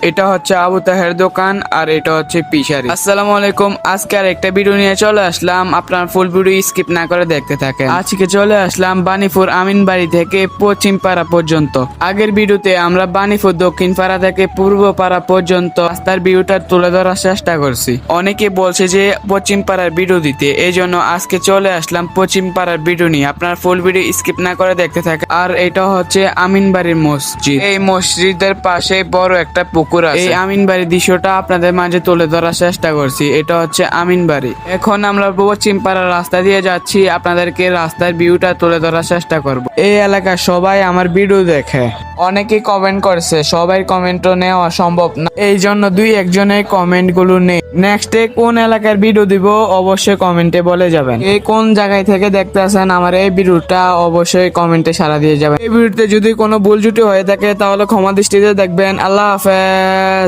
এটা হচ্ছে আবু তাহের দোকান আর এটা হচ্ছে পিশারি। আসসালামু আলাইকুম, আজকে আর একটা ভিডিও নিয়ে চলে আসলাম, আপনার ফুল ভিডিও স্কিপ না করে দেখতে থাকেন। আজকে চলে আসলাম বানিপুর আমিনবাড়ি থেকে পশ্চিম পাড়া পর্যন্ত। আগের ভিডিওতে আমরা বানিপুর দক্ষিণ পাড়া থেকে পূর্ব পাড়া পর্যন্ত রাস্তার ভিডিওটা তুলে ধরার চেষ্টা করছি। অনেকে বলছে যে পশ্চিম পাড়ার ভিডিও দিতে, এই জন্য আজকে চলে আসলাম পশ্চিম পাড়ার ভিডিও নিয়ে। আপনার ফুল ভিডিও স্কিপ না করে দেখতে থাকেন। আর এটা হচ্ছে আমিনবাড়ির মসজিদ। এই মসজিদের পাশে বড় একটা পুকুর আছে। এই আমিনবাড়ির দৃশ্যটা আপনাদের মাঝে তুলে ধরার চেষ্টা করছি। এটা হচ্ছে আমিনবাড়ি। এখন আমরা পশ্চিম পাড়ার রাস্তা দিয়ে যাচ্ছি, আপনাদেরকে রাস্তার ভিউটা তুলে ধরার চেষ্টা করব। এই এলাকার সবাই আমার ভিডিও দেখে, অনেকে কমেন্ট করছে, সবাই কমেন্টও নেওয়া সম্ভব না, এই জন্য দুই একজনের কমেন্ট গুলো নেই। নেক্সটে কোন এলাকার ভিডিও দিব অবশ্যই কমেন্টে বলে যাবেন। এই কোন জায়গায় থেকে দেখতে আসেন আমার এই ভিডিওটা অবশ্যই কমেন্টে সাড়া দিয়ে যাবেন। এই ভিডিওতে যদি কোনো ভুল ত্রুটি হয়ে থাকে তাহলে ক্ষমা দৃষ্টিতে দেখবেন। আল্লাহ হাফেজ।